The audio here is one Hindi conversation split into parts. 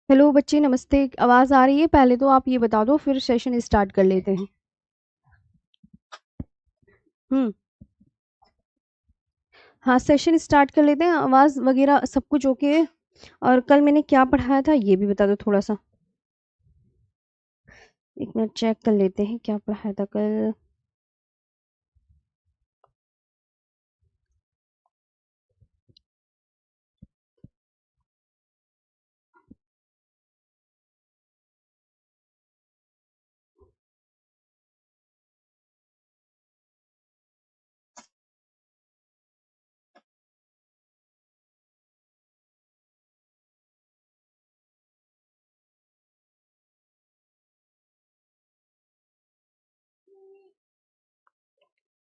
हेलो बच्चे, नमस्ते। आवाज़ आ रही है? पहले तो आप ये बता दो, फिर सेशन स्टार्ट कर लेते हैं। हम्म। हाँ, सेशन स्टार्ट कर लेते हैं। आवाज़ वगैरह सब कुछ ओके है? और कल मैंने क्या पढ़ाया था ये भी बता दो थोड़ा सा। एक मिनट चेक कर लेते हैं क्या पढ़ाया था कल।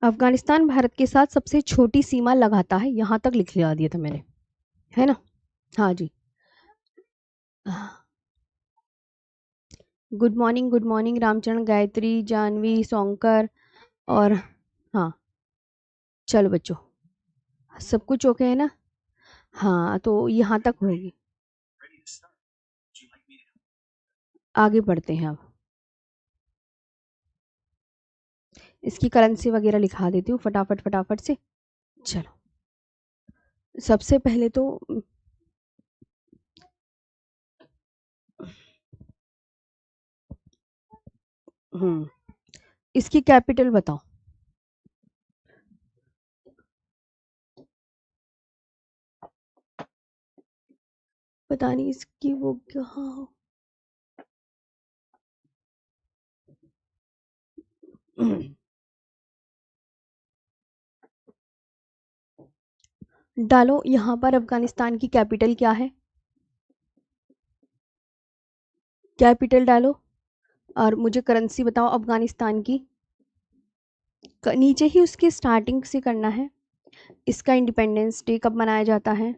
अफगानिस्तान भारत के साथ सबसे छोटी सीमा लगाता है, यहाँ तक लिख लिया दिया था मैंने, है ना? हाँ जी। Good morning, good morning Ramcharan, Gayatri, Janvi, Sonkar. और हाँ, चलो बच्चों, सब कुछ ओके है ना? हाँ, तो यहाँ तक होगी। आगे बढ़ते हैं अब। इसकी करेंसी वगैरह लिखा देती हूँ फटाफट फटाफट से। चलो, सबसे पहले तो हम्म इसकी कैपिटल बताओ। पता नहीं इसकी वो कहाँ। डालो यहाँ पर अफगानिस्तान की कैपिटल क्या है। कैपिटल डालो। और मुझे करेंसी बताओ अफगानिस्तान की। नीचे ही उसके स्टार्टिंग से करना है। इसका इंडिपेंडेंस डे कब मनाया जाता है?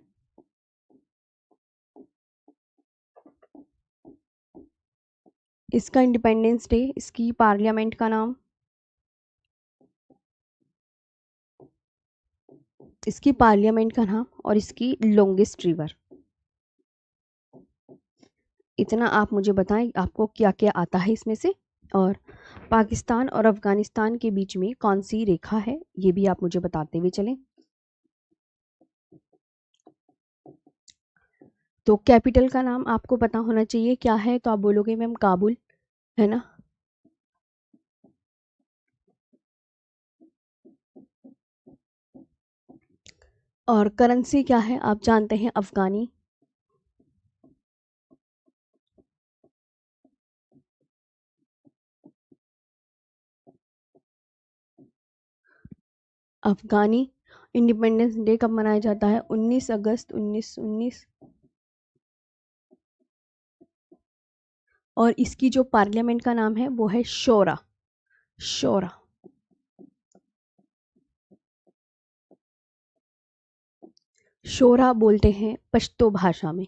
इसका इंडिपेंडेंस डे, इसकी पार्लियामेंट का नाम, इसकी पार्लियामेंट का नाम और इसकी लॉन्गेस्ट रिवर। इतना आप मुझे बताएं आपको क्या क्या आता है इसमें से। और पाकिस्तान और अफगानिस्तान के बीच में कौन सी रेखा है ये भी आप मुझे बताते हुए चलें। तो कैपिटल का नाम आपको पता होना चाहिए क्या है, तो आप बोलोगे मैम काबुल, है ना? और करेंसी क्या है आप जानते हैं, अफगानी। अफगानी इंडिपेंडेंस डे कब मनाया जाता है? 19 अगस्त 1919। और इसकी जो पार्लियामेंट का नाम है वो है शोरा। शोरा। शोरा बोलते हैं पश्तो भाषा में।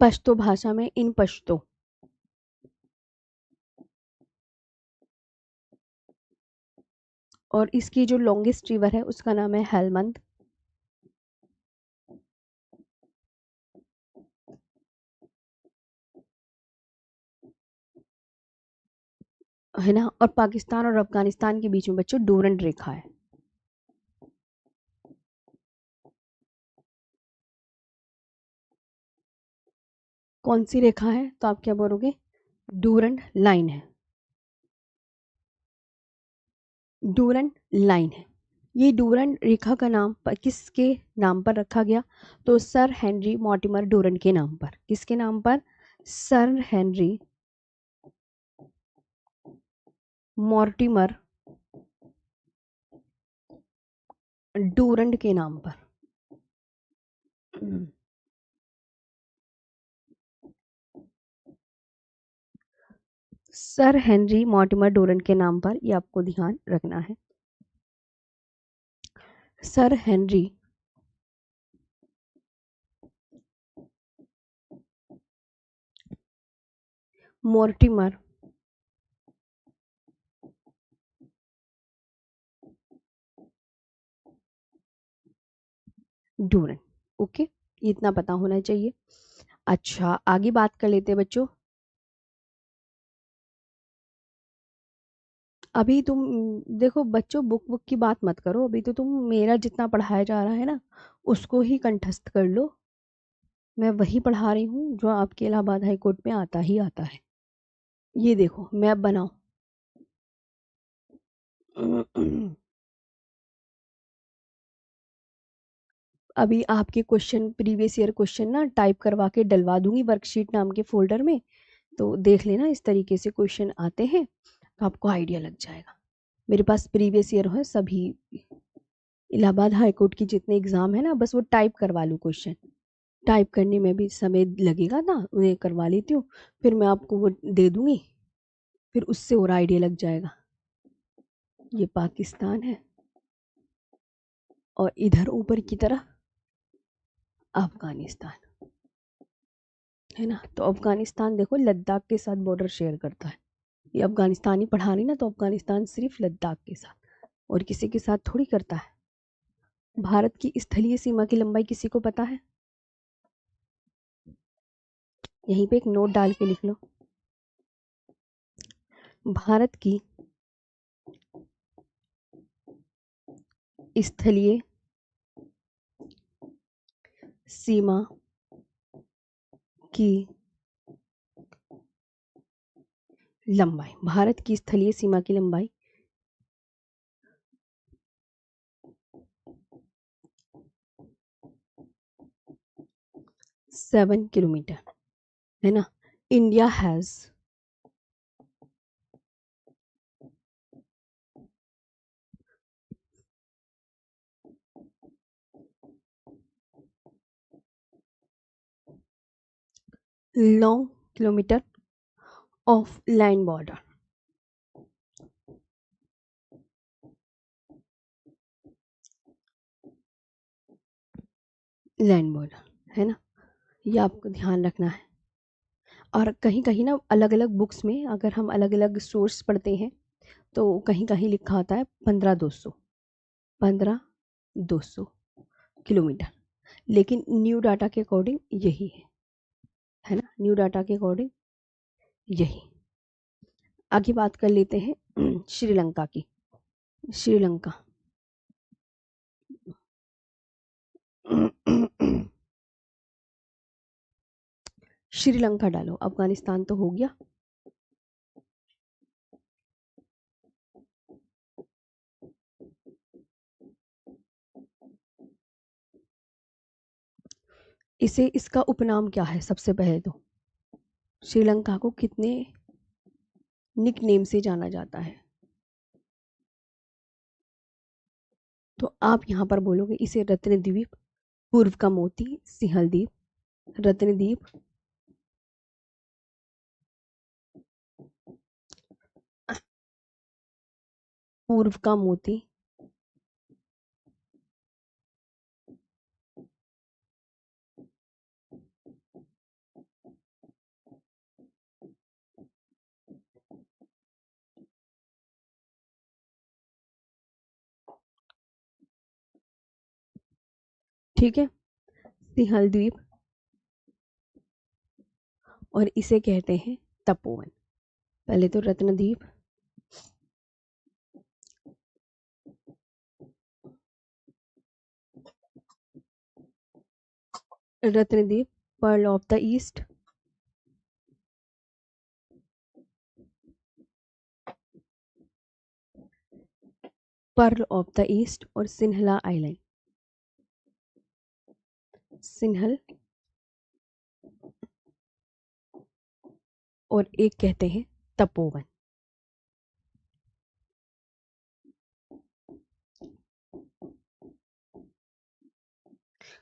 पश्तो भाषा में इन पश्तो। और इसकी जो लॉन्गेस्ट रिवर है उसका नाम है हेलमंद। है ना? और पाकिस्तान और अफगानिस्तान के बीच में बच्चों डूरंड रेखा है। कौन सी रेखा है? तो आप क्या बोलोगे? डूरंड लाइन है। डूरंड लाइन है। ये डूरंड रेखा का नाम किसके नाम पर रखा गया? तो सर हेनरी मॉर्टिमर डूरंड के नाम पर। किसके नाम पर? सर हेनरी मॉर्टिमर डूरंड के नाम पर। सर हेनरी मॉर्टिमर डूरंड के नाम पर, ये आपको ध्यान रखना है। Sir Henry Mortimer Durand. Okay, ये इतना पता होना चाहिए। अच्छा, आगे बात कर लेते हैं बच्चों। अभी तुम देखो बच्चों, बुक बुक की बात मत करो, अभी तो तुम मेरा जितना पढ़ाया जा रहा है ना उसको ही कंठस्थ कर लो। मैं वही पढ़ा रही हूँ जो आपके इलाहाबाद हाई कोर्ट में आता ही आता है। ये देखो मैप बनाओ। अभी आपके क्वेश्चन, प्रीवियस ईयर क्वेश्चन ना टाइप करवा के डलवा दूंगी वर्कशीट नाम के फोल्डर में, तो देख लेना इस तरीके से क्वेश्चन आते हैं तो आपको आइडिया लग जाएगा। मेरे पास प्रीवियस ईयर है सभी इलाहाबाद हाई कोर्ट की जितने एग्जाम है ना, बस वो टाइप करवा लूँ क्वेश्चन। टाइप करने में भी समय लगेगा ना, उन्हें करवा लेती हूँ, फिर मैं आपको वो दे दूंगी, फिर उससे और आइडिया लग जाएगा। ये पाकिस्तान है और इधर ऊपर की तरफ अफगानिस्तान है ना। तो अफगानिस्तान देखो लद्दाख के साथ बॉर्डर शेयर करता है। ये अफगानिस्तानी पढ़ा रही ना, तो अफगानिस्तान सिर्फ लद्दाख के साथ और किसी के साथ थोड़ी करता है। भारत की स्थलीय सीमा की लंबाई किसी को पता है? यहीं पे एक नोट डाल के लिख लो। भारत की स्थलीय सीमा की लंबाई, भारत की स्थलीय सीमा की लंबाई 7 किलोमीटर है ना। India has long kilometre of land border. Land border है ना, ये आपको ध्यान रखना है। और कहीं कहीं ना अलग अलग बुक्स में अगर हम अलग अलग सोर्स पढ़ते हैं तो कहीं कहीं लिखा होता है 15,200 किलोमीटर, लेकिन न्यू डाटा के अकॉर्डिंग यही है ना, न्यू डाटा के अकॉर्डिंग यही। आगे बात कर लेते हैं श्रीलंका की। श्रीलंका श्रीलंका डालो, अफगानिस्तान तो हो गया। इसे, इसका उपनाम क्या है सबसे पहले तो? श्रीलंका को कितने निक नेम से जाना जाता है? तो आप यहाँ पर बोलोगे इसे रत्नद्वीप, पूर्व का मोती, सिंहल द्वीप, रत्नद्वीप, पूर्व का मोती, ठीक है, सिंहल द्वीप, और इसे कहते हैं तपोवन। पहले तो Ratnadweep, Ratnadweep, pearl of the east, pearl of the east, और सिन्हला आइलैंड, सिन्हल, और एक कहते हैं तपोवन।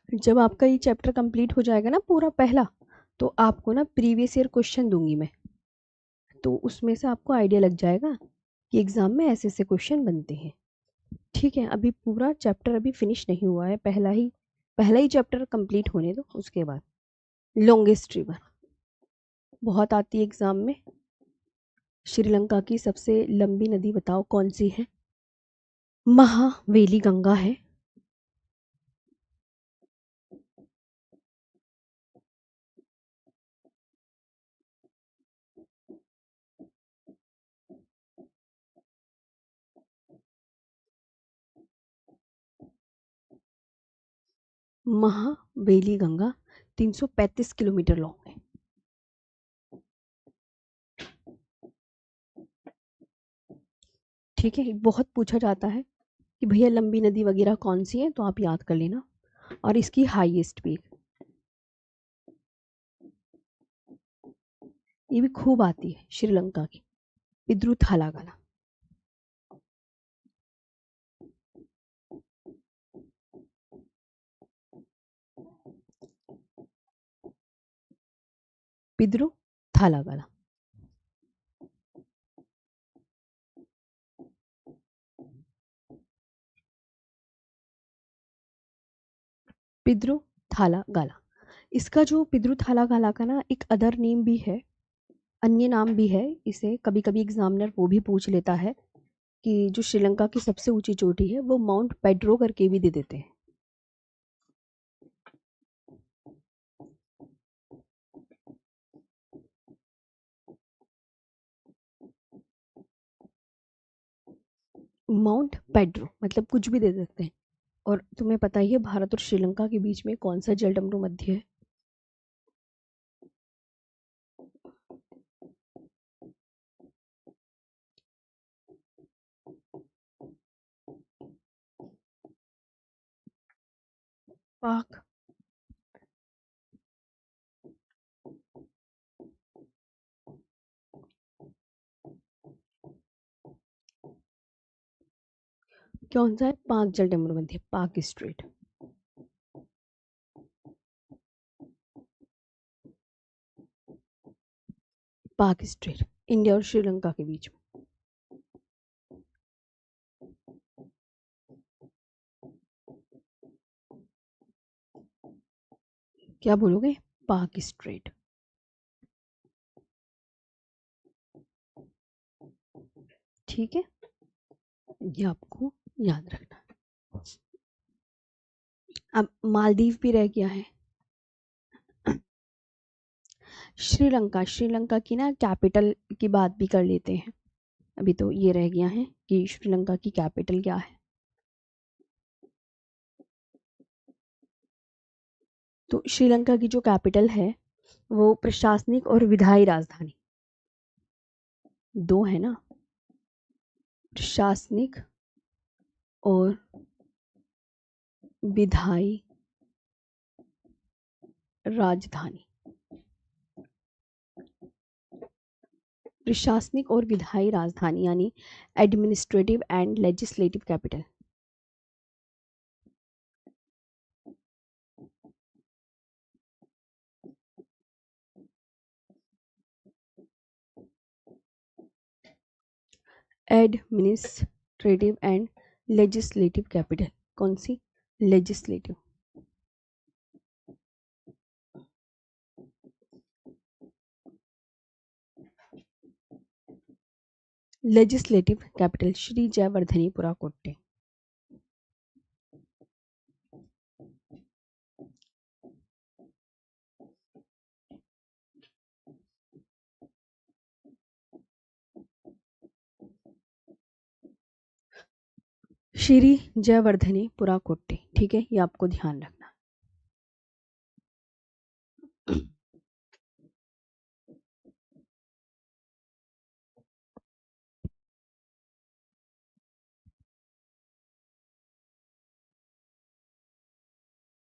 जब आपका ये चैप्टर कंप्लीट हो जाएगा ना पूरा पहला, तो आपको ना प्रीवियस ईयर क्वेश्चन दूंगी मैं, तो उसमें से आपको आइडिया लग जाएगा कि एग्जाम में ऐसे ऐसे क्वेश्चन बनते हैं। ठीक है, अभी पूरा चैप्टर अभी फिनिश नहीं हुआ है, पहला ही चैप्टर कंप्लीट होने दो, उसके बाद। लॉन्गेस्ट रिवर बहुत आती है एग्जाम में। श्रीलंका की सबसे लंबी नदी बताओ कौन सी है? महावेली गंगा है, महावेली गंगा 335 किलोमीटर लॉन्ग है। ठीक है, बहुत पूछा जाता है कि भैया लंबी नदी वगैरह कौन सी है, तो आप याद कर लेना। और इसकी हाईएस्ट पीक, ये भी खूब आती है श्रीलंका की, पिद्रु थालागाला। पिद्रु थालागाला। पिद्रु थालागाला। इसका जो पिद्रु थालागाला का ना एक अदर नेम भी है, अन्य नाम भी है। इसे कभी कभी एग्जामिनर वो भी पूछ लेता है कि जो श्रीलंका की सबसे ऊंची चोटी है वो माउंट पेड्रो करके भी दे देते हैं। माउंट पेड्रो मतलब कुछ भी दे देते हैं। और तुम्हें पता ही है भारत और श्रीलंका के बीच में कौन सा जलडमरू मध्य है? पाक। कौन सा है? पाक जलडमरू मध्य, पाक स्ट्रेट। पाक स्ट्रेट इंडिया और श्रीलंका के बीच में। क्या बोलोगे? पाक स्ट्रेट। ठीक है, ये आपको याद रखना। अब मालदीव भी रह गया है। श्रीलंका, श्रीलंका की ना कैपिटल की बात भी कर लेते हैं। अभी तो ये रह गया है कि श्रीलंका की कैपिटल क्या है। तो श्रीलंका की जो कैपिटल है वो प्रशासनिक और विधायी राजधानी दो है ना, प्रशासनिक और विधायी राजधानी। प्रशासनिक और विधायी राजधानी यानी administrative and legislative capital. Administrative and legislative capital कौन सी? Legislative. Legislative capital Shri जयवर्धनीपुरा Kotte. Shri जयवर्धनीपुरा Kotte. ठीक है, ये आपको ध्यान रखना।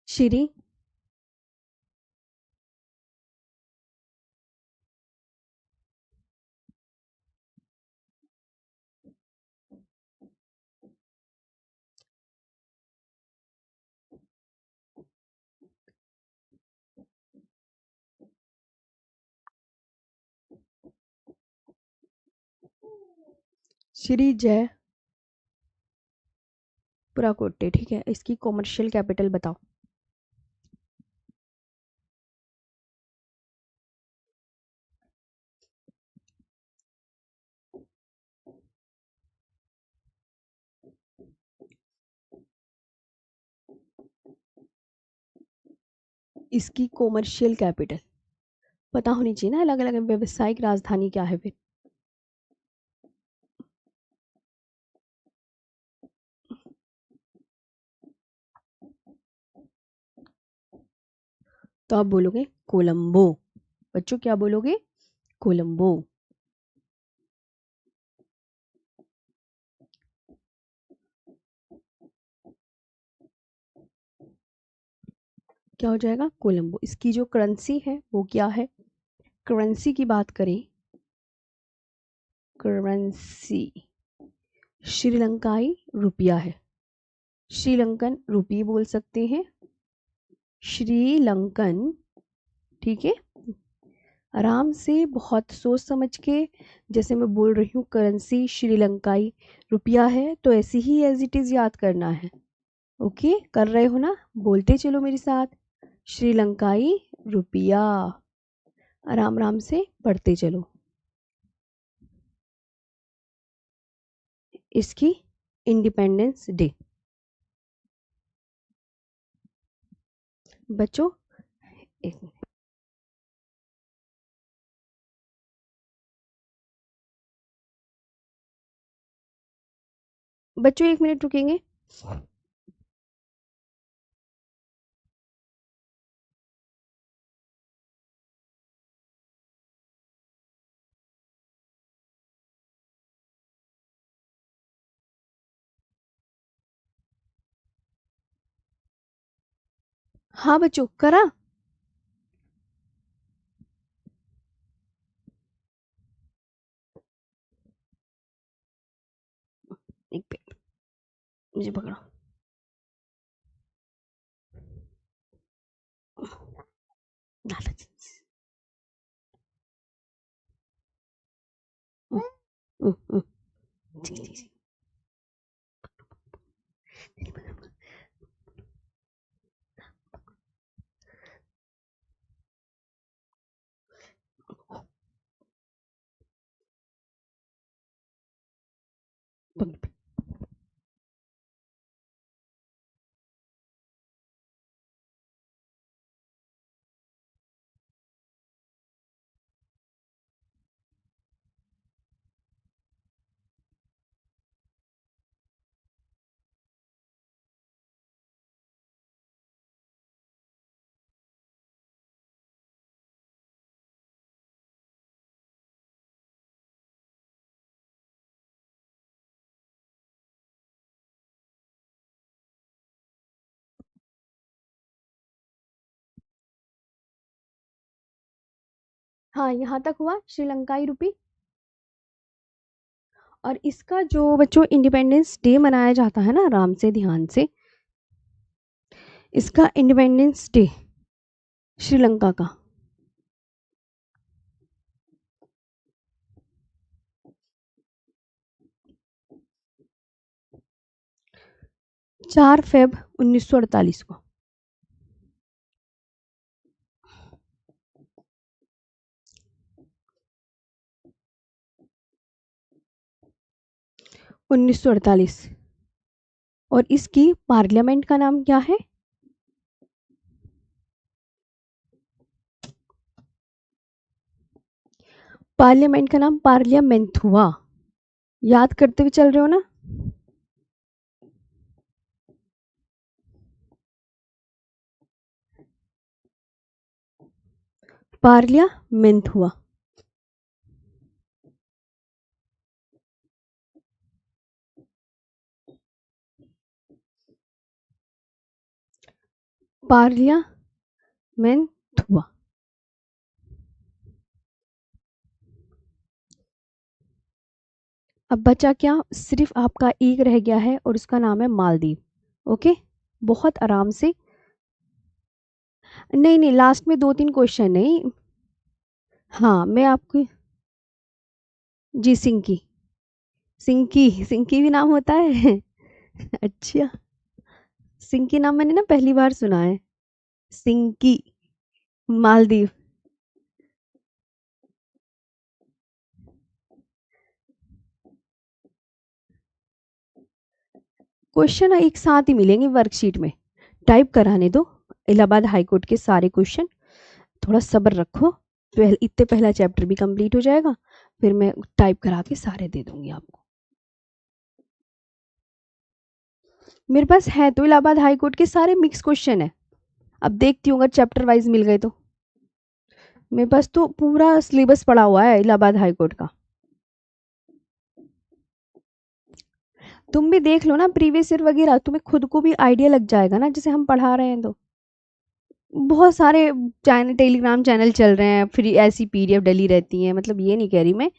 श्री श्री जयपुरा कोट्टे। ठीक है, इसकी कॉमर्शियल कैपिटल बताओ। इसकी कॉमर्शियल कैपिटल पता होनी चाहिए ना, अलग अलग व्यावसायिक राजधानी क्या है फिर। तो आप बोलोगे कोलंबो। बच्चों क्या बोलोगे? कोलंबो। क्या हो जाएगा? कोलंबो। इसकी जो करेंसी है वो क्या है? करेंसी की बात करें, करेंसी श्रीलंकाई रुपया है। श्रीलंकन रुपी बोल सकते हैं, श्रीलंकन। ठीक है, आराम से बहुत सोच समझ के, जैसे मैं बोल रही हूँ करेंसी श्रीलंकाई रुपया है, तो ऐसे ही एज इट इज़ याद करना है। ओके, कर रहे हो ना? बोलते चलो मेरे साथ, श्रीलंकाई रुपया। आराम आराम से पढ़ते चलो। इसकी इंडिपेंडेंस डे। बच्चों एक मिनट, बच्चों 1 मिनट रुकेंगे। हाँ बच्चों, करा। एक मिनट, मुझे पकड़ो। लालच। जी जी जी। पकड़। हाँ, यहाँ तक हुआ श्रीलंकाई रुपी। और इसका जो बच्चों इंडिपेंडेंस डे मनाया जाता है ना, आराम से ध्यान से, इसका इंडिपेंडेंस डे श्रीलंका का 4 फ़रवरी 1948 को। उन्नीस सौ अड़तालीस। और इसकी पार्लियामेंट का नाम क्या है? पार्लियामेंट का नाम पार्लियामेंट हुआ। याद करते हुए चल रहे हो ना? पार्लियामेंट हुआ। पार्लियामेंट हुआ। अब बचा क्या? सिर्फ आपका एक रह गया है और उसका नाम है मालदीव। ओके, बहुत आराम से। नहीं नहीं, लास्ट में 2-3 क्वेश्चन नहीं। हाँ, मैं आपको, जी सिंकी। सिंकी, सिंकी भी नाम होता है? अच्छा, सिंकी नाम मैंने ना पहली बार सुना है। सिंकी, मालदीव। क्वेश्चन एक साथ ही मिलेंगे वर्कशीट में, टाइप कराने दो इलाहाबाद हाईकोर्ट के सारे क्वेश्चन। थोड़ा सब्र रखो, इतने पहला चैप्टर भी कंप्लीट हो जाएगा, फिर मैं टाइप करा के सारे दे दूंगी आपको। मेरे पास है तो इलाहाबाद हाईकोर्ट के सारे मिक्स क्वेश्चन है, अब देखती हूँ अगर चैप्टर वाइज मिल गए तो। मेरे पास तो पूरा सिलेबस पड़ा हुआ है इलाहाबाद हाई कोर्ट का। तुम भी देख लो ना प्रीवियस ईयर वगैरह, तुम्हें खुद को भी आइडिया लग जाएगा ना, जैसे हम पढ़ा रहे हैं तो। बहुत सारे चैनल, टेलीग्राम चैनल चल रहे हैं, फिर ऐसी पीडीएफ डली रहती हैं, मतलब ये नहीं कह रही मैं।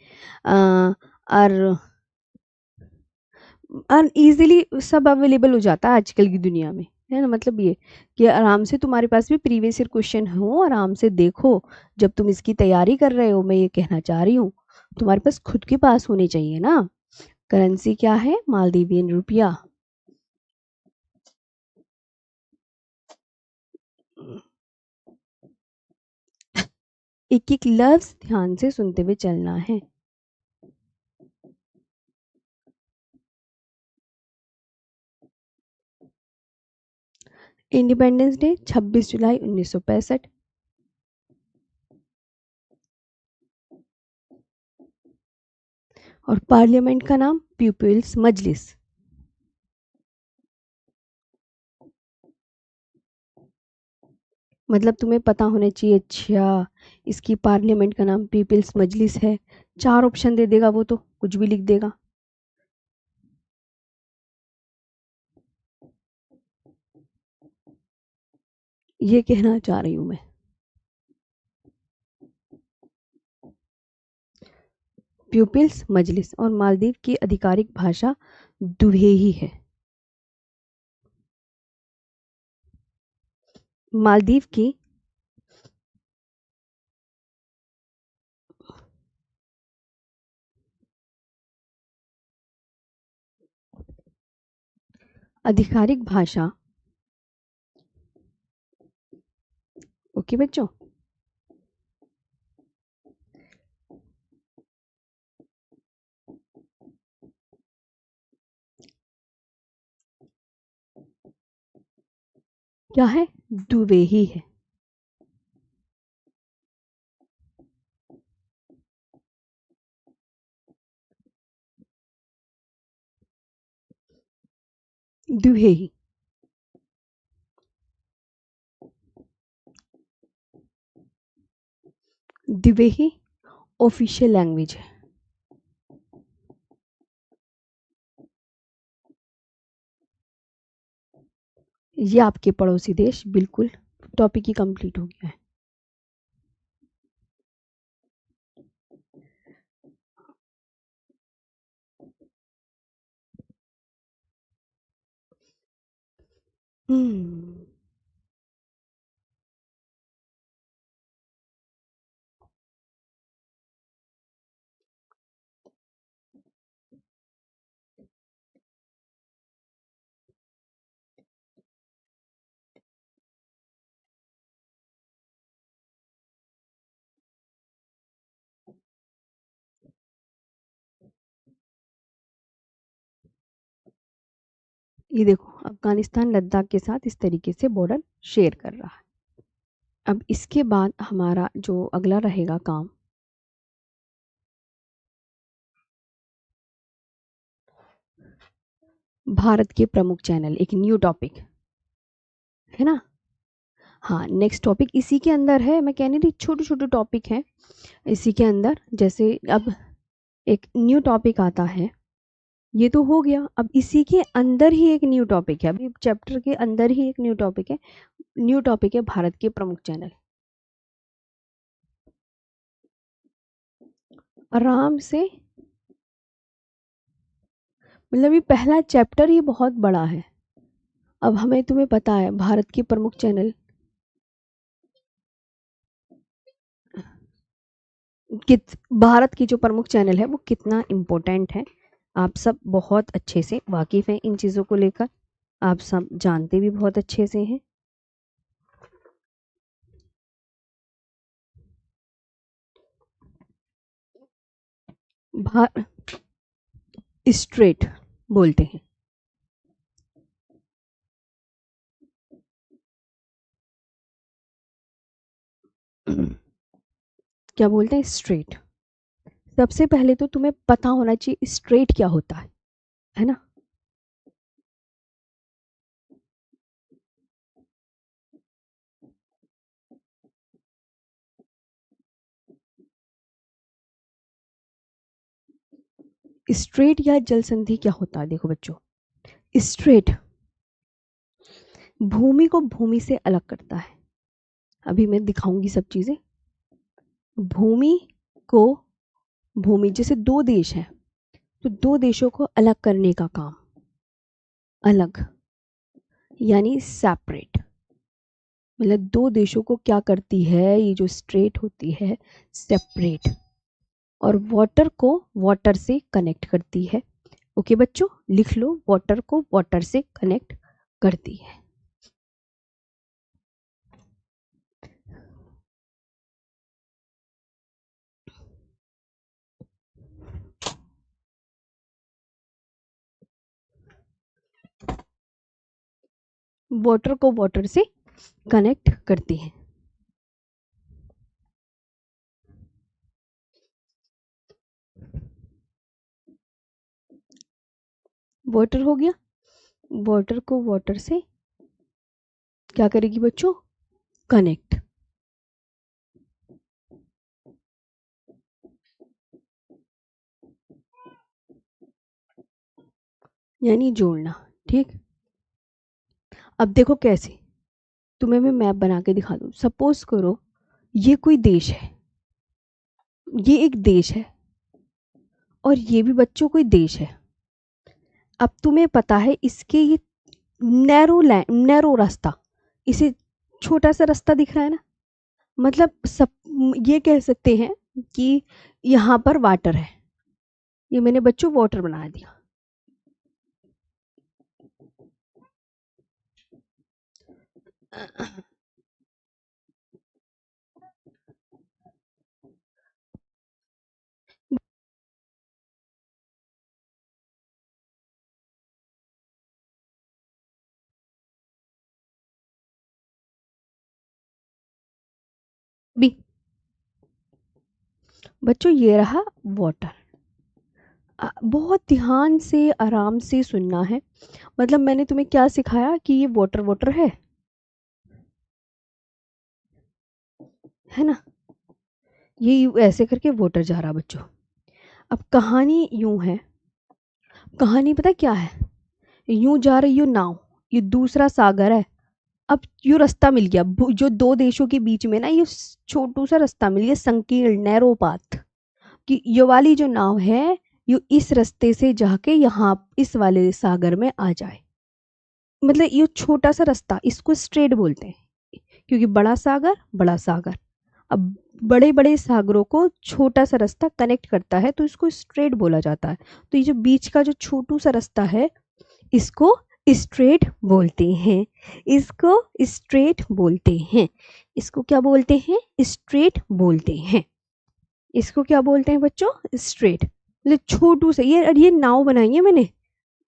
और इजीली सब अवेलेबल हो जाता है आजकल की दुनिया में, है ना। मतलब ये कि आराम से तुम्हारे पास भी प्रीवियस ईयर क्वेश्चन हो, आराम से देखो जब तुम इसकी तैयारी कर रहे हो। मैं ये कहना चाह रही हूँ, तुम्हारे पास खुद के पास होने चाहिए ना। करेंसी क्या है? मालदीवियन रुपया। एक एक लफ्ज ध्यान से सुनते हुए चलना है। इंडिपेंडेंस डे 26 जुलाई 1965। और पार्लियामेंट का नाम पीपल्स मजलिस। मतलब तुम्हें पता होना चाहिए। अच्छा, इसकी पार्लियामेंट का नाम पीपल्स मजलिस है। 4 ऑप्शन दे देगा वो, तो कुछ भी लिख देगा। ये कहना चाह रही हूं मैं। पीपल्स मजलिस। और मालदीव की आधिकारिक भाषा दुहेही है। मालदीव की आधिकारिक भाषा, ओके बच्चों, क्या है? दुवेही है। दुहेही। द्विवेही ऑफिशियल लैंग्वेज है। ये आपके पड़ोसी देश, बिल्कुल। टॉपिक ही कंप्लीट हो गया है। हम्म, ये देखो, अफगानिस्तान लद्दाख के साथ इस तरीके से बॉर्डर शेयर कर रहा है। अब इसके बाद हमारा जो अगला रहेगा काम, भारत के प्रमुख चैनल, एक न्यू टॉपिक है ना। हाँ, नेक्स्ट टॉपिक इसी के अंदर है। मैं कहने रही छोटे छोटे टॉपिक हैं इसी के अंदर। जैसे अब एक न्यू टॉपिक आता है, ये तो हो गया। अब इसी के अंदर ही एक न्यू टॉपिक है, अभी चैप्टर के अंदर ही एक न्यू टॉपिक है। न्यू टॉपिक है भारत के प्रमुख चैनल। आराम से, मतलब ये पहला चैप्टर ही बहुत बड़ा है। अब हमें, तुम्हें पता है भारत के प्रमुख चैनल भारत की जो प्रमुख चैनल है वो कितना इम्पोर्टेंट है। आप सब बहुत अच्छे से वाकिफ हैं इन चीज़ों को लेकर, आप सब जानते भी बहुत अच्छे से हैं। स्ट्रेट बोलते हैं। क्या बोलते हैं? स्ट्रेट। सबसे पहले तो तुम्हें पता होना चाहिए स्ट्रेट क्या होता है ना। स्ट्रेट या जल संधि क्या होता है? देखो बच्चों, स्ट्रेट भूमि को भूमि से अलग करता है। अभी मैं दिखाऊंगी सब चीजें। भूमि को भूमि, जैसे दो देश हैं तो दो देशों को अलग करने का काम, अलग यानी सेपरेट, मतलब दो देशों को क्या करती है ये जो स्ट्रेट होती है, सेपरेट। और वाटर को वाटर से कनेक्ट करती है। ओके बच्चों, लिख लो, वाटर को वाटर से कनेक्ट करती है। वाटर को वाटर से कनेक्ट करती है। वाटर हो गया, वाटर को वाटर से क्या करेगी बच्चों? कनेक्ट, यानी जोड़ना। ठीक, अब देखो कैसे, तुम्हें मैं मैप बना के दिखा दूं। सपोज करो ये कोई देश है, ये एक देश है, और ये भी बच्चों कोई देश है। अब तुम्हें पता है इसके ये नैरो रास्ता, इसे छोटा सा रास्ता दिख रहा है ना, मतलब सब ये कह सकते हैं कि यहाँ पर वाटर है। ये मैंने बच्चों वाटर बना दिया। बी बच्चों ये रहा वाटर। बहुत ध्यान से आराम से सुनना है। मतलब मैंने तुम्हें क्या सिखाया कि ये वाटर वाटर है ना, ये ऐसे करके वाटर जा रहा बच्चों। अब कहानी यूं है, कहानी पता क्या है, यूं जा रही हो नाव, ये दूसरा सागर है। अब यो रास्ता मिल गया, जो दो देशों के बीच में ना ये छोटू सा रास्ता मिल गया, संकीर्ण नैरो पाथ, कि ये वाली जो नाव है ये इस रास्ते से जाके यहाँ इस वाले सागर में आ जाए। मतलब ये छोटा सा रास्ता, इसको स्ट्रेट बोलते हैं, क्योंकि बड़ा सागर बड़ा सागर, अब बड़े बड़े सागरों को छोटा सा रास्ता कनेक्ट करता है तो इसको स्ट्रेट बोला जाता है। तो ये जो बीच का जो छोटू सा रास्ता है इसको स्ट्रेट बोलते हैं, इसको स्ट्रेट बोलते हैं, इसको क्या बोलते हैं? स्ट्रेट बोलते हैं। इसको क्या बोलते हैं बच्चों? स्ट्रेट। मतलब छोटू से, ये नाव बनाई है मैंने,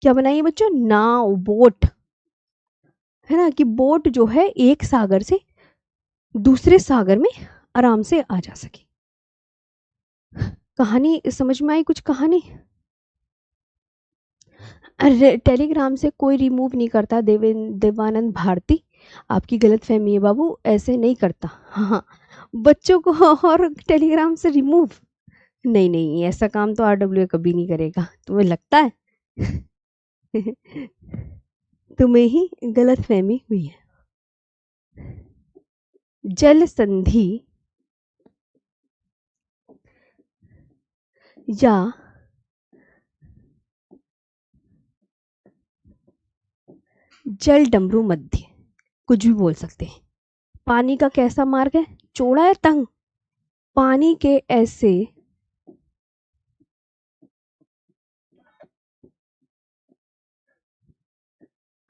क्या बनाई है बच्चों? नाव, बोट, है ना, कि बोट जो है एक सागर से दूसरे सागर में आराम से आ जा सके। कहानी समझ में आई? कुछ कहानी? अरे टेलीग्राम से कोई रिमूव नहीं करता देवानंद भारती, आपकी गलत फहमी है बाबू, ऐसे नहीं करता। हाँ, बच्चों को और टेलीग्राम से रिमूव नहीं, नहीं ऐसा काम तो RWA कभी नहीं करेगा, तुम्हें लगता है? तुम्हें ही गलत फहमी हुई है। जल संधि या जल डमरू मध्य, कुछ भी बोल सकते हैं। पानी का कैसा मार्ग है? चौड़ा है, तंग? पानी के ऐसे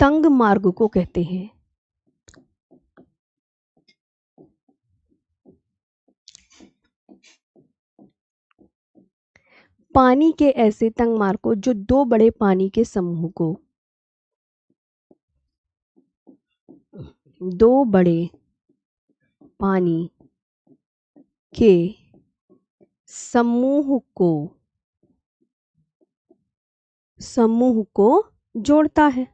तंग मार्ग को कहते हैं पानी के ऐसे तंग मार्ग को जो दो बड़े पानी के समूह को, दो बड़े पानी के समूह को जोड़ता है।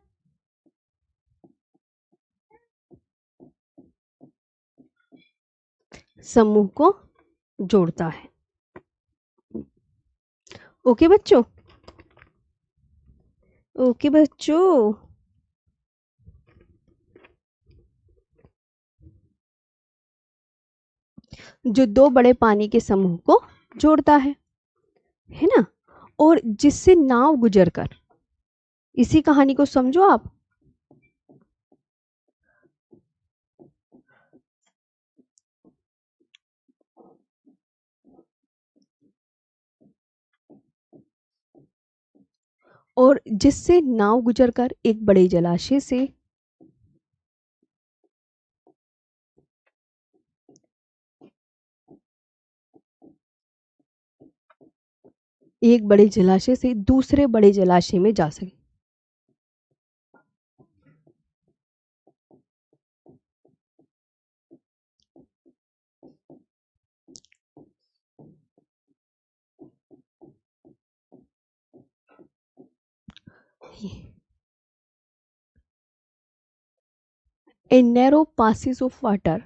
समूह को जोड़ता है। ओके बच्चों, ओके बच्चों। जो दो बड़े पानी के समूह को जोड़ता है ना, और जिससे नाव गुजर कर, इसी कहानी को समझो आप। और जिससे नाव गुजर कर एक बड़े जलाशय से, एक बड़े जलाशय से दूसरे बड़े जलाशय में जा सके। A narrow passage of water,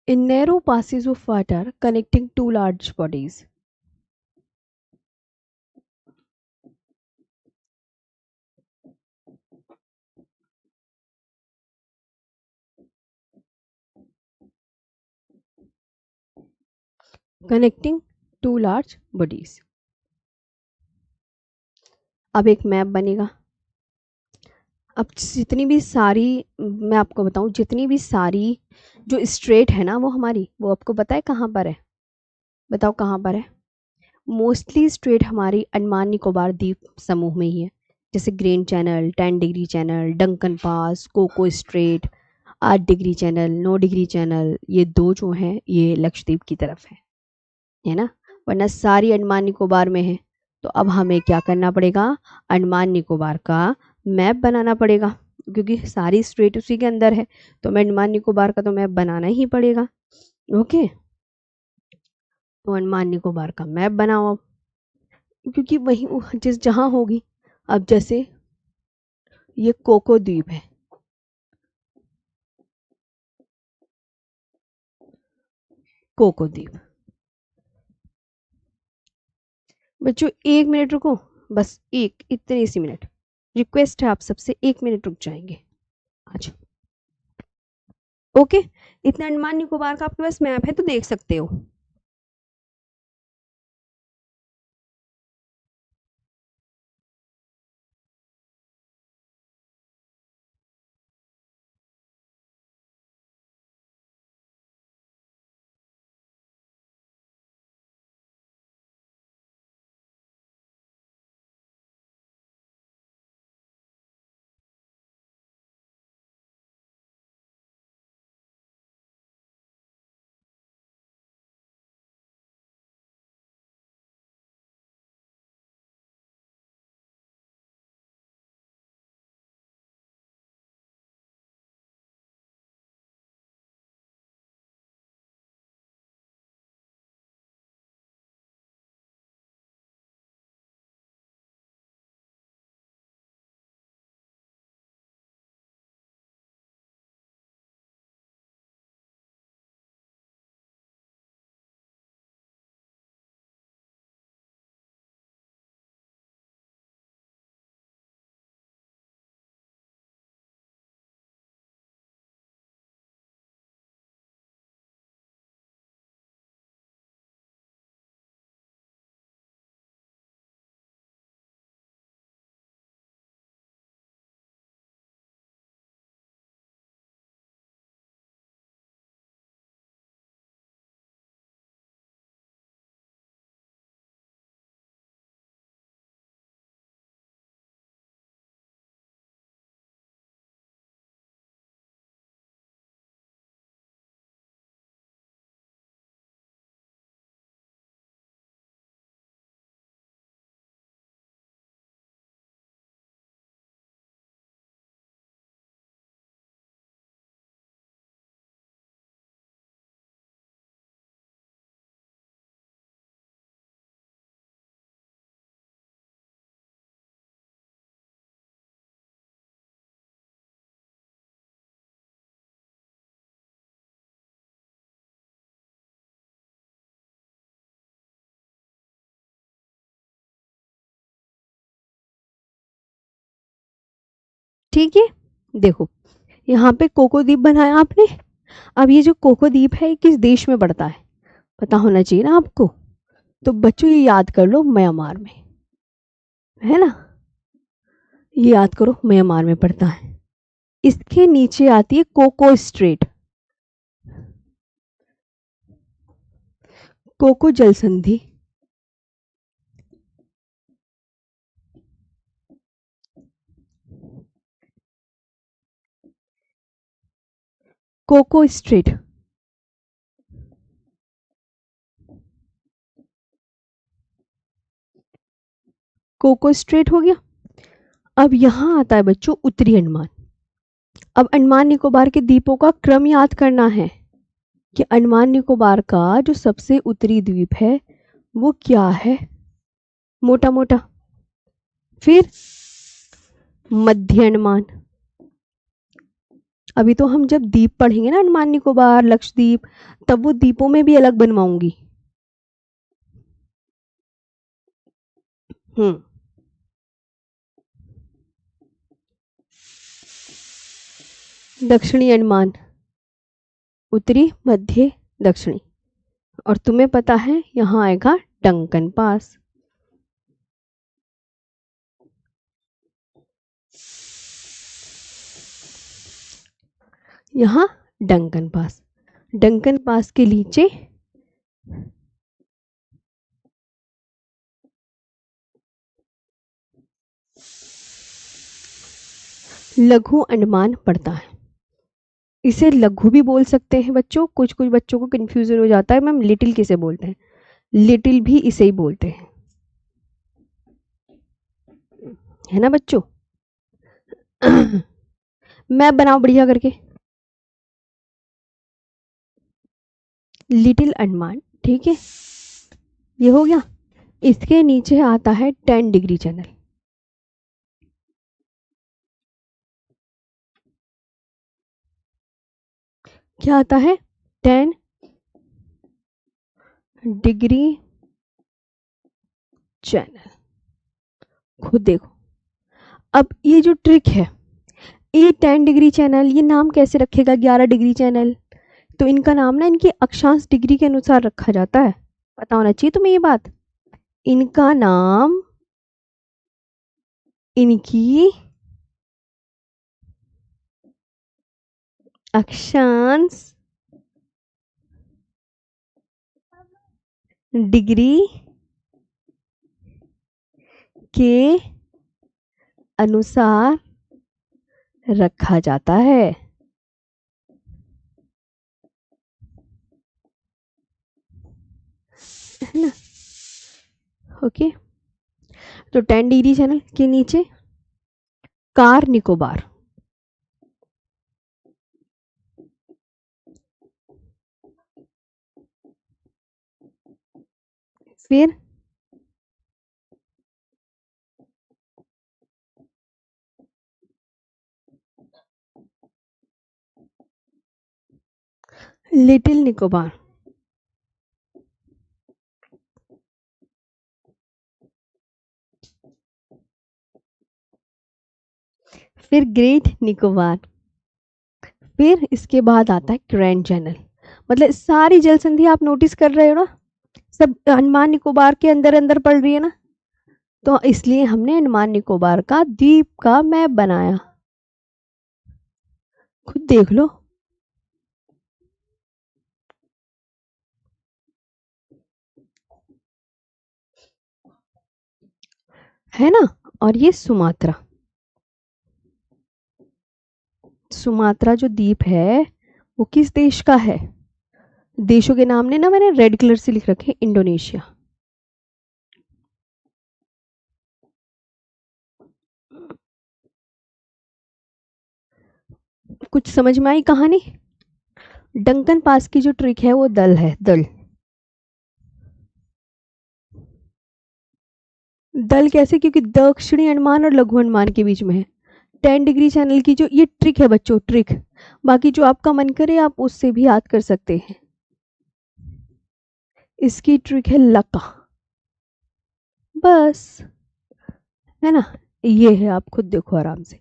a narrow passage of water connecting two large bodies. Connecting two large bodies. अब एक मैप बनेगा। अब जितनी भी सारी, मैं आपको बताऊं, जितनी भी सारी जो स्ट्रेट है ना वो हमारी, वो आपको पता है कहाँ पर है? बताओ कहाँ पर है? मोस्टली स्ट्रेट हमारी अंडमान निकोबार द्वीप समूह में ही है, जैसे grand channel, 10 degree channel, Duncan pass, Coco strait, 8 degree channel, 9 degree channel, ये दो जो हैं ये लक्षद्वीप की तरफ है ना, वरना सारी अंडमान निकोबार में है। तो अब हमें क्या करना पड़ेगा? अंडमान निकोबार का मैप बनाना पड़ेगा, क्योंकि सारी स्टेट उसी के अंदर है, तो हमें अंडमान निकोबार का तो मैप बनाना ही पड़ेगा। ओके, तो अंडमान निकोबार का मैप बनाओ अब, क्योंकि वही जिस जहाँ होगी। अब जैसे ये कोको द्वीप है, कोको द्वीप। बच्चों 1 मिनट रुको, बस एक इतने सी मिनट, रिक्वेस्ट है आप सबसे, 1 मिनट रुक जाएंगे आज। ओके, इतना अंडमान निकोबार का आपके पास मैप है तो देख सकते हो। ठीक है, देखो यहाँ पे कोको द्वीप बनाया आपने। अब ये जो कोको द्वीप है किस देश में पड़ता है, पता होना चाहिए ना आपको। तो बच्चों ये याद कर लो, म्यांमार में, है ना, ये याद करो म्यांमार में पड़ता है। इसके नीचे आती है कोको स्ट्रेट, कोको जल संधि, कोको स्ट्रेट, कोको स्ट्रेट हो गया। अब यहां आता है बच्चों उत्तरी अंडमान। अब अंडमान निकोबार के द्वीपों का क्रम याद करना है कि अंडमान निकोबार का जो सबसे उत्तरी द्वीप है वो क्या है, मोटा मोटा। फिर मध्य अंडमान। अभी तो हम जब द्वीप पढ़ेंगे ना, अंडमान निकोबार लक्षद्वीप, तब वो द्वीपों में भी अलग बनवाऊंगी। दक्षिणी अंडमान, उत्तरी मध्य दक्षिणी। और तुम्हें पता है यहां आएगा डंकन पास। यहां डंकन पास, डंकन पास के नीचे लघु अंडमान पड़ता है। इसे लघु भी बोल सकते हैं बच्चों, कुछ कुछ बच्चों को कंफ्यूजन हो जाता है मैम लिटिल किसे बोलते हैं, लिटिल भी इसे ही बोलते हैं, है ना बच्चों। मैप बनाओ बढ़िया करके, लिटिल अंडमान, ठीक है, ये हो गया। इसके नीचे आता है 10 डिग्री चैनल। क्या आता है, 10 डिग्री चैनल, खुद देखो। अब ये जो ट्रिक है, ये 10 डिग्री चैनल, ये नाम कैसे रखेगा 11 डिग्री चैनल, तो इनका नाम ना इनकी अक्षांश डिग्री के अनुसार रखा जाता है, पता होना चाहिए तुम्हें ये बात। इनका नाम इनकी अक्षांश डिग्री के अनुसार रखा जाता है ना। ओके, तो 10 डिग्री चैनल के नीचे कार निकोबार, फिर लिटिल निकोबार, फिर ग्रेट निकोबार, फिर इसके बाद आता है ग्रैंड चैनल। मतलब सारी जल संधि आप नोटिस कर रहे हो ना, सब अंडमान निकोबार के अंदर अंदर पड़ रही है ना, तो इसलिए हमने अंडमान निकोबार का द्वीप का मैप बनाया, खुद देख लो। है ना। और ये सुमात्रा, सुमात्रा जो द्वीप है वो किस देश का है, देशों के नाम ने ना मैंने रेड कलर से लिख रखे, इंडोनेशिया। कुछ समझ में आई कहानी। डंकन पास की जो ट्रिक है वो दल है, दल। दल कैसे, क्योंकि दक्षिणी अंडमान और लघु अंडमान के बीच में है। 10 डिग्री चैनल की जो ये ट्रिक है बच्चों, ट्रिक, बाकी जो आपका मन करे आप उससे भी याद कर सकते हैं। इसकी ट्रिक है लका, बस, है ना, ये है, आप खुद देखो आराम से।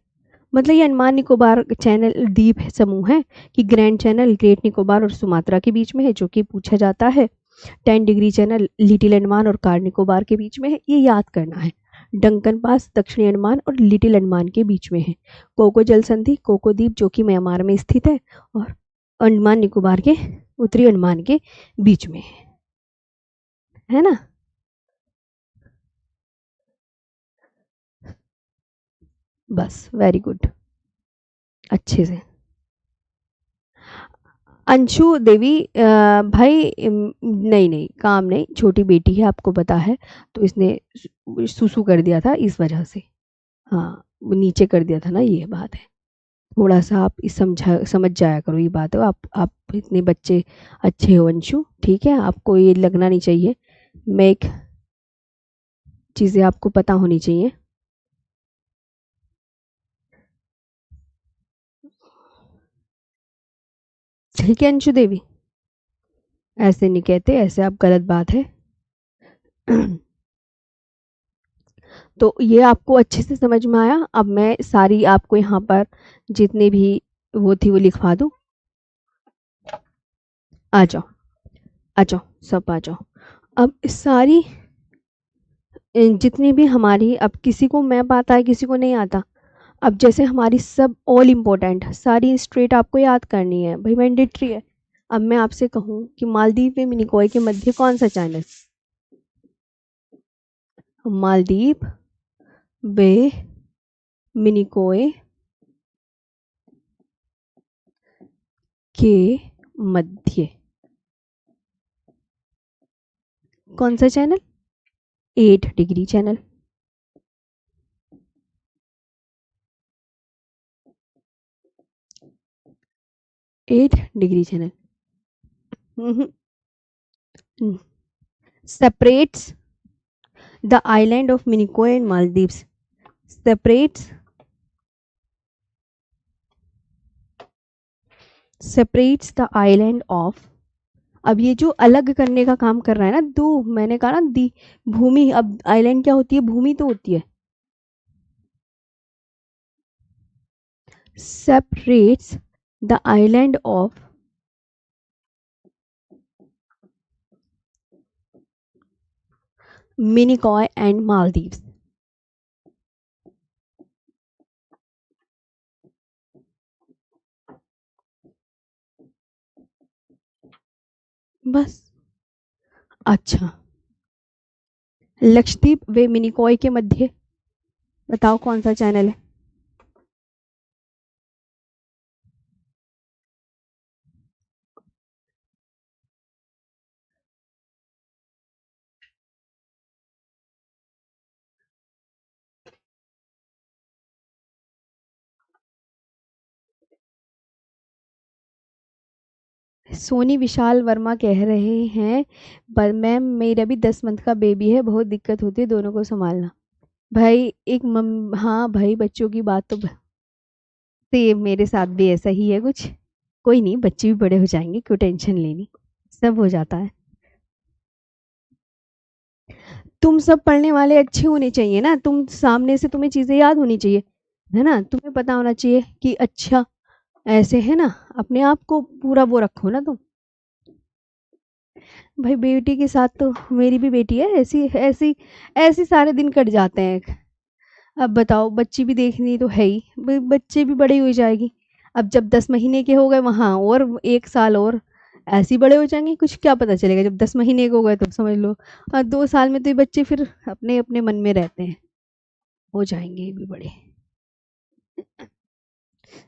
मतलब ये अंडमान निकोबार चैनल द्वीप समूह है कि ग्रैंड चैनल ग्रेट निकोबार और सुमात्रा के बीच में है, जो कि पूछा जाता है। 10 डिग्री चैनल लिटिल अंडमान और कार निकोबार के बीच में है, ये याद करना है। डंकन पास दक्षिणी अंडमान और लिटिल अंडमान के बीच में है। कोको जल संधि कोको द्वीप जो कि म्यांमार में स्थित है और अंडमान निकोबार के उत्तरी अंडमान के बीच में है ना। बस वेरी गुड, अच्छे से। अंशु देवी भाई नहीं नहीं काम नहीं, छोटी बेटी है आपको पता है, तो इसने सुसु कर दिया था इस वजह से। हाँ वो नीचे कर दिया था ना, ये बात है। थोड़ा सा आप इस समझ जाया करो, ये बात है। आप इतने बच्चे अच्छे हो अंशु, ठीक है, आपको ये लगना नहीं चाहिए। मैं एक चीज़ें आपको पता होनी चाहिए। ठीक है अंशु देवी, ऐसे नहीं कहते, ऐसे आप गलत बात है। तो ये आपको अच्छे से समझ में आया। अब मैं सारी आपको यहाँ पर जितने भी वो थी वो लिखवा दूँ। आ जाओ आ जाओ, सब आ जाओ। अब सारी जितनी भी हमारी, अब किसी को मैप आता है किसी को नहीं आता। अब जैसे हमारी सब ऑल इम्पोर्टेंट सारी स्ट्रेट आपको याद करनी है भाई, मैंडेटरी है। अब मैं आपसे कहूँ कि मालदीव में मिनिकॉय के मध्य कौन सा चैनल, मालदीव वे मिनिकॉय के मध्य कौन सा channel, 8 degree channel. 8 degree channel separates the island of Minicoy and Maldives, separates the island of। अब ये जो अलग करने का काम कर रहा है ना, दो मैंने कहा ना दी भूमि, अब आइलैंड क्या होती है, भूमि तो होती है। separates the island of Minicoy and Maldives। बस। अच्छा, लक्षद्वीप वे मिनिकॉय के मध्य बताओ कौन सा चैनल है। सोनी विशाल वर्मा कह रहे हैं, पर मैम मेरा भी 10 मंथ का बेबी है, बहुत दिक्कत होती है दोनों को संभालना। भाई एक हाँ भाई, बच्चों की बात तो सेम मेरे साथ भी ऐसा ही है कुछ। कोई नहीं, बच्चे भी बड़े हो जाएंगे, क्यों टेंशन लेनी, सब हो जाता है। तुम सब पढ़ने वाले अच्छे होने चाहिए ना, तुम सामने से तुम्हें चीजें याद होनी चाहिए, है ना, तुम्हें पता होना चाहिए कि अच्छा ऐसे है ना, अपने आप को पूरा वो रखो ना तुम। भाई बेटी के साथ तो मेरी भी बेटी है, ऐसी ऐसी ऐसे सारे दिन कट जाते हैं। अब बताओ, बच्ची भी देखनी तो है ही, बच्चे भी बड़ी हो जाएगी। अब जब 10 महीने के हो गए वहां और 1 साल और ऐसे ही बड़े हो जाएंगे, कुछ क्या पता चलेगा, जब 10 महीने के हो गए तो समझ लो। और 2 साल में तो ये बच्चे फिर अपने अपने मन में रहते हैं, हो जाएंगे ये भी बड़े,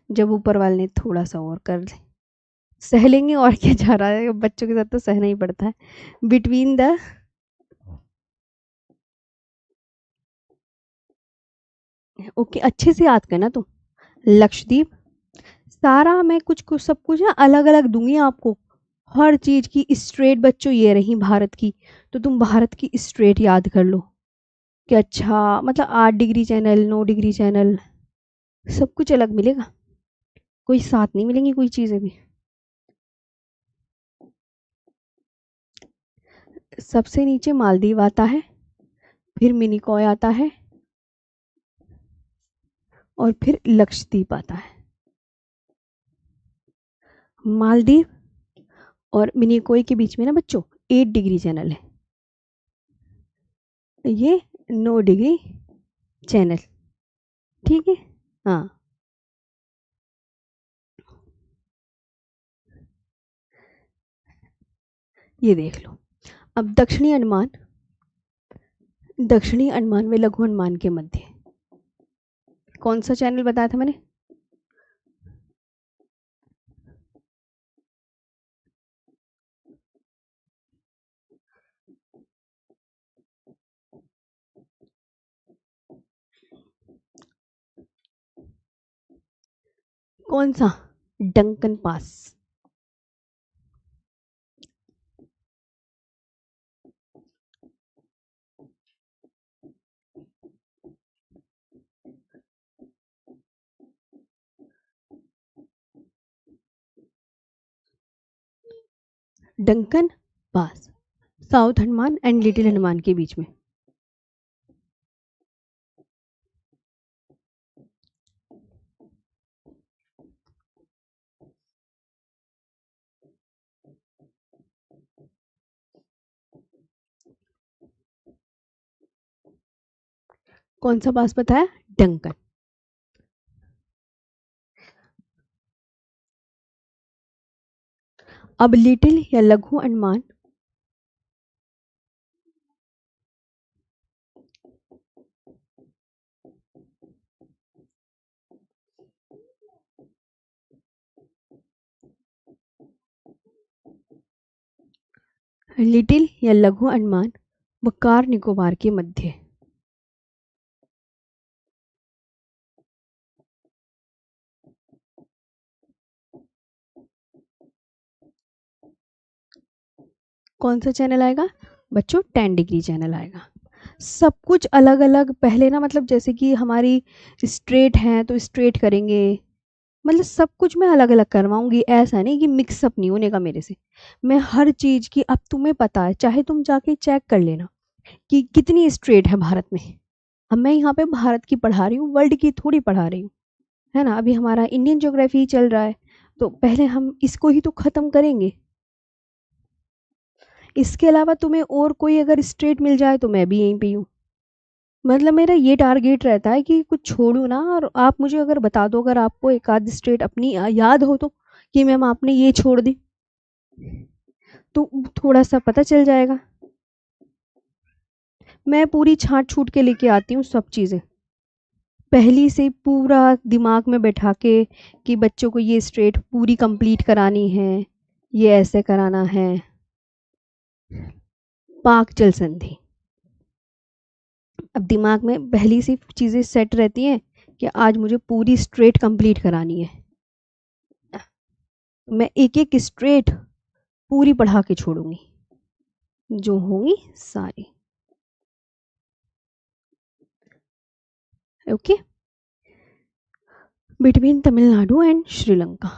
जब ऊपर वाले ने थोड़ा सा और कर ले, सह लेंगे, और क्या जा रहा है, बच्चों के साथ तो सहना ही पड़ता है। बिटवीन द, ओके अच्छे से याद करना तुम। लक्षद्वीप सारा, मैं कुछ कुछ सब कुछ ना अलग अलग दूंगी आपको, हर चीज की स्ट्रेट। बच्चों ये रही भारत की, तो तुम भारत की स्ट्रेट याद कर लो कि अच्छा मतलब 8 डिग्री चैनल, 9 डिग्री चैनल, सब कुछ अलग मिलेगा, कोई साथ नहीं मिलेंगी कोई चीजें भी। सबसे नीचे मालदीव आता है, फिर मिनिकॉय आता है, और फिर लक्षद्वीप आता है। मालदीव और मिनिकोय के बीच में ना बच्चों 8 डिग्री चैनल है, ये 9 डिग्री चैनल, ठीक है। हाँ, ये देख लो। अब दक्षिणी अंडमान में लघु अंडमान के मध्य कौन सा चैनल बताया था मैंने? कौन सा? Duncan pass. Duncan pass south Andaman and little Andaman के बीच में। कौन सा पास बताया? डंकन। अब लिटिल या लघु अंडमान लिटिल या लघु अंडमान व कार निकोबार के मध्य। कौन सा चैनल आएगा बच्चों? 10 डिग्री चैनल आएगा। सब कुछ अलग अलग पहले ना, मतलब जैसे कि हमारी स्ट्रेट है तो स्ट्रेट करेंगे, मतलब सब कुछ मैं अलग अलग करवाऊंगी, ऐसा नहीं कि मिक्सअप नहीं होने का मेरे से। मैं हर चीज की, अब तुम्हें पता है, चाहे तुम जाके चेक कर लेना कि कितनी स्ट्रेट है भारत में। अब मैं यहाँ पे भारत की पढ़ा रही हूँ, वर्ल्ड की थोड़ी पढ़ा रही हूँ, है ना। अभी हमारा इंडियन ज्योग्राफी चल रहा है, तो पहले हम इसको ही तो खत्म करेंगे। इसके अलावा तुम्हें और कोई अगर स्ट्रेट मिल जाए तो मैं भी यहीं पे हूँ। मतलब मेरा ये टारगेट रहता है कि कुछ छोड़ू ना, और आप मुझे अगर बता दो, अगर आपको एक आध स्ट्रेट अपनी याद हो तो, कि मैम आपने ये छोड़ दी, तो थोड़ा सा पता चल जाएगा। मैं पूरी छांट छूट के लेके आती हूँ सब चीज़ें, पहली से पूरा दिमाग में बैठा के कि बच्चों को ये स्ट्रेट पूरी कंप्लीट करानी है, ये ऐसे कराना है। पाक जल संधि, अब दिमाग में पहली सी चीज़ें सेट रहती हैं कि आज मुझे पूरी स्ट्रेट कंप्लीट करानी है, मैं एक एक स्ट्रेट पूरी पढ़ा के छोड़ूंगी, जो होंगी सारी। Okay, between Tamil Nadu and Sri Lanka.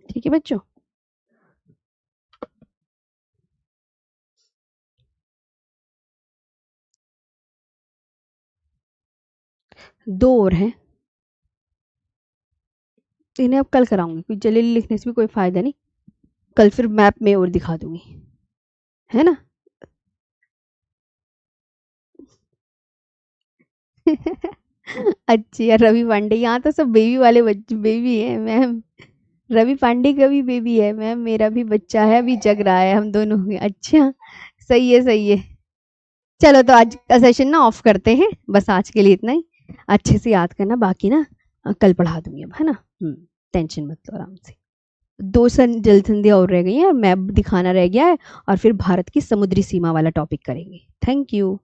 ठीक है बच्चों, दो और हैं, इन्हें अब कल कराऊंगी, क्योंकि जल्दी लिखने से भी कोई फायदा नहीं, कल फिर मैप में और दिखा दूंगी, है ना। अच्छी यार, रवि पांडे, यहाँ तो सब बेबी वाले बच्चे, बेबी है मैम। रवि पांडे का भी बेबी है मैम, मेरा भी बच्चा है, अभी जग रहा है, हम दोनों के। अच्छा, सही है सही है। चलो तो आज का सेशन ना ऑफ करते हैं, बस आज के लिए इतना ही। अच्छे से याद करना, बाकी ना कल पढ़ा दूंगी अब, है ना। टेंशन मत लो, आराम से। दो जल संधियां और रह गई हैं, मैप दिखाना रह गया है, और फिर भारत की समुद्री सीमा वाला टॉपिक करेंगे। Thank you.